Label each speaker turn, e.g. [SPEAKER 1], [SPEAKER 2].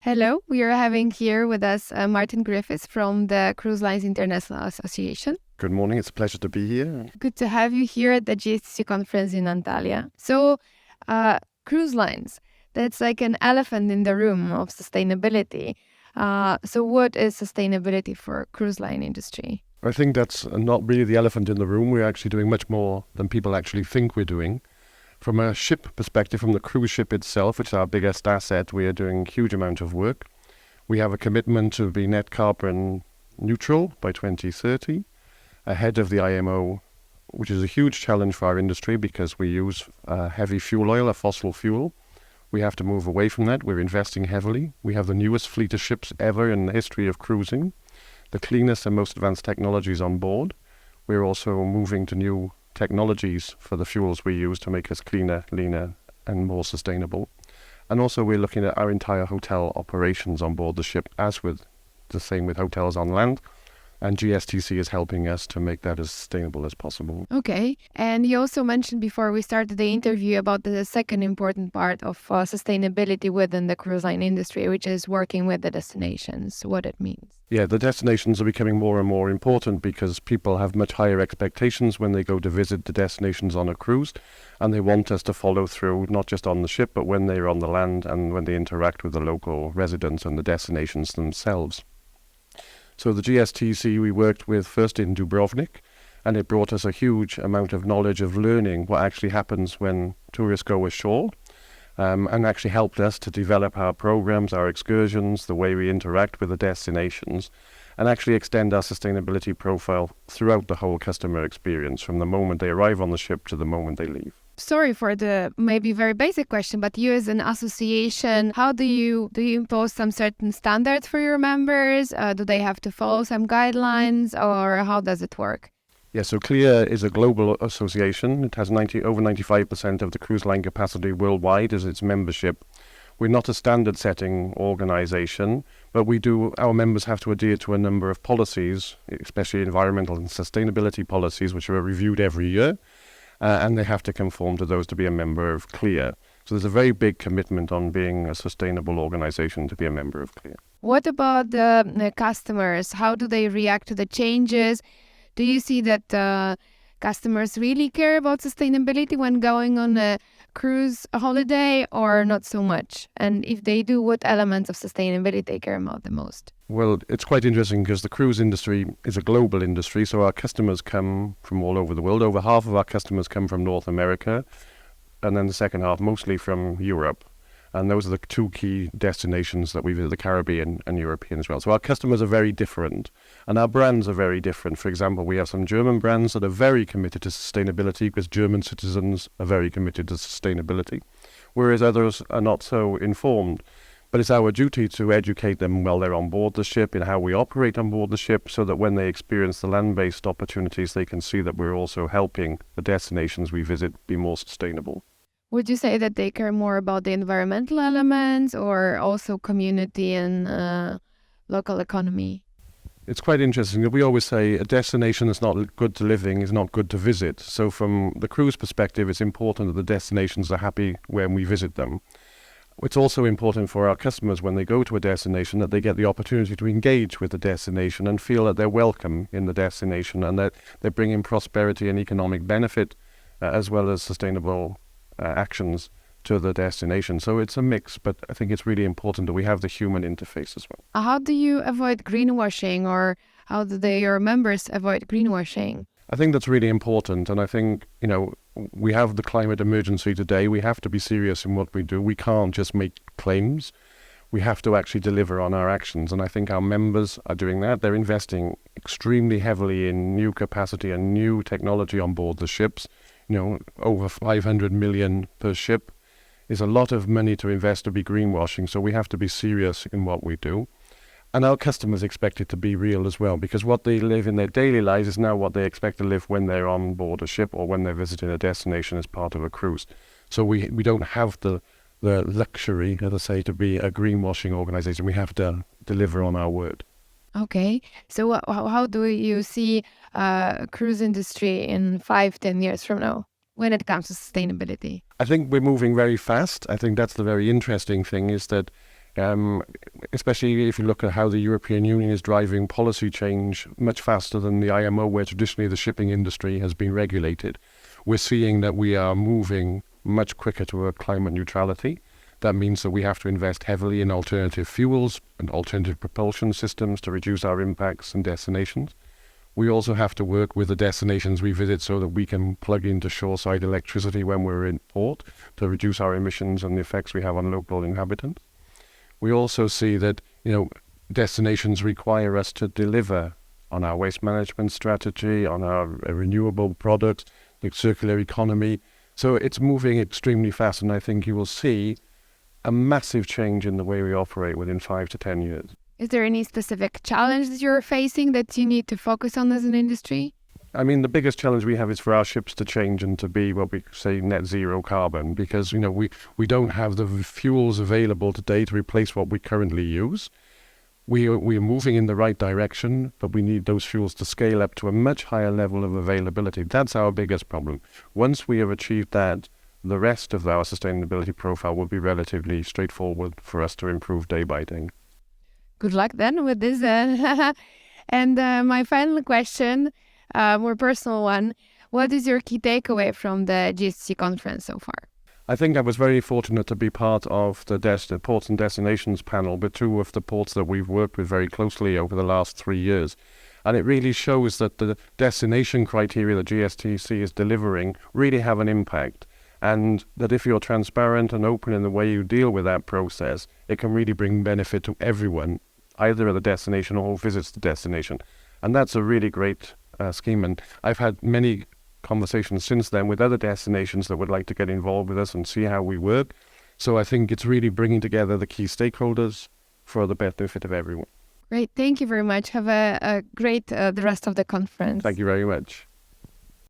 [SPEAKER 1] Hello, we are having here with us Martyn Griffiths from the Cruise Lines International Association.
[SPEAKER 2] Good morning, it's a pleasure to be here.
[SPEAKER 1] Good to have you here at the GSTC conference in Antalya. So, cruise lines, that's like an elephant in the room of sustainability. So what is sustainability for cruise line industry?
[SPEAKER 2] I think that's not really the elephant in the room. We're actually doing much more than people actually think we're doing. From a ship perspective, from the cruise ship itself, which is our biggest asset, we are doing a huge amount of work. We have a commitment to be net carbon neutral by 2030, ahead of the IMO, which is a huge challenge for our industry because we use heavy fuel oil, a fossil fuel. We have to move away from that. We're investing heavily. We have the newest fleet of ships ever in the history of cruising, the cleanest and most advanced technologies on board. We're also moving to new technologies for the fuels we use to make us cleaner, leaner, and more sustainable. And also we're looking at our entire hotel operations on board the ship, as with the same with hotels on land. And GSTC is helping us to make that as sustainable as possible.
[SPEAKER 1] Okay. And you also mentioned before we started the interview about the second important part of sustainability within the cruise line industry, which is working with the destinations, what it means.
[SPEAKER 2] Yeah, the destinations are becoming more and more important because people have much higher expectations when they go to visit the destinations on a cruise, and they want us to follow through, not just on the ship, but when they're on the land and when they interact with the local residents and the destinations themselves. So the GSTC we worked with first in Dubrovnik, and it brought us a huge amount of knowledge of learning what actually happens when tourists go ashore, and actually helped us to develop our programs, our excursions, the way we interact with the destinations, and actually extend our sustainability profile throughout the whole customer experience, from the moment they arrive on the ship to the moment they leave.
[SPEAKER 1] Sorry for the maybe very basic question, but you as an association, how do you impose some certain standards for your members? Do they have to follow some guidelines, or how does it work?
[SPEAKER 2] Yeah, so CLIA is a global association. It has over 95% of the cruise line capacity worldwide as its membership. We're not a standard-setting organization, but our members have to adhere to a number of policies, especially environmental and sustainability policies, which are reviewed every year. And they have to conform to those to be a member of CLIA. So there's a very big commitment on being a sustainable organization to be a member of CLIA.
[SPEAKER 1] What about the customers? How do they react to the changes? Do you see that customers really care about sustainability when going on a cruise holiday, or not so much? And if they do, what elements of sustainability they care about the most?
[SPEAKER 2] Well, it's quite interesting because the cruise industry is a global industry, so our customers come from all over the world. Over half of our customers come from North America, and then the second half mostly from Europe. And those are the two key destinations that we visit, the Caribbean and European as well. So our customers are very different, and our brands are very different. For example, we have some German brands that are very committed to sustainability because German citizens are very committed to sustainability, whereas others are not so informed. But it's our duty to educate them while they're on board the ship in how we operate on board the ship, so that when they experience the land-based opportunities, they can see that we're also helping the destinations we visit be more sustainable.
[SPEAKER 1] Would you say that they care more about the environmental elements, or also community and local economy?
[SPEAKER 2] It's quite interesting. We always say a destination that's not good to living is not good to visit. So from the cruise perspective, it's important that the destinations are happy when we visit them. It's also important for our customers when they go to a destination that they get the opportunity to engage with the destination and feel that they're welcome in the destination, and that they bring in prosperity and economic benefit as well as sustainable actions to the destination. So it's a mix, but I think it's really important that we have the human interface as well.
[SPEAKER 1] How do you avoid greenwashing, or how do your members avoid greenwashing?
[SPEAKER 2] I think that's really important, and I think, we have the climate emergency today. We have to be serious in what we do. We can't just make claims. We have to actually deliver on our actions, and I think our members are doing that. They're investing extremely heavily in new capacity and new technology on board the ships. Over 500 million per ship is a lot of money to invest to be greenwashing, so we have to be serious in what we do. And our customers expect it to be real as well, because what they live in their daily lives is now what they expect to live when they're on board a ship or when they're visiting a destination as part of a cruise. So we don't have the luxury, as I say, to be a greenwashing organization. We have to deliver on our word.
[SPEAKER 1] Okay. So how do you see cruise industry in 5-10 years from now when it comes to sustainability?
[SPEAKER 2] I think we're moving very fast. I think that's the very interesting thing, is that Especially if you look at how the European Union is driving policy change much faster than the IMO, where traditionally the shipping industry has been regulated. We're seeing that we are moving much quicker to a climate neutrality. That means that we have to invest heavily in alternative fuels and alternative propulsion systems to reduce our impacts and destinations. We also have to work with the destinations we visit so that we can plug into shoreside electricity when we're in port to reduce our emissions and the effects we have on local inhabitants. We also see that, destinations require us to deliver on our waste management strategy, on our renewable products, the circular economy. So it's moving extremely fast, and I think you will see a massive change in the way we operate within 5 to 10 years.
[SPEAKER 1] Is there any specific challenge that you're facing that you need to focus on as an industry?
[SPEAKER 2] I mean, the biggest challenge we have is for our ships to change and to be what we say net zero carbon, because, we don't have the fuels available today to replace what we currently use. We are moving in the right direction, but we need those fuels to scale up to a much higher level of availability. That's our biggest problem. Once we have achieved that, the rest of our sustainability profile will be relatively straightforward for us to improve day by day.
[SPEAKER 1] Good luck then with this. And my final question, more personal one, what is your key takeaway from the GSTC conference so far?
[SPEAKER 2] I think I was very fortunate to be part of the Ports and Destinations panel with two of the ports that we've worked with very closely over the last 3 years. And it really shows that the destination criteria that GSTC is delivering really have an impact. And that if you're transparent and open in the way you deal with that process, it can really bring benefit to everyone, either at the destination or who visits the destination. And that's a really great scheme. And I've had many conversations since then with other destinations that would like to get involved with us and see how we work. So I think it's really bringing together the key stakeholders for the benefit of everyone.
[SPEAKER 1] Great. Thank you very much. Have a great the rest of the conference.
[SPEAKER 2] Thank you very much.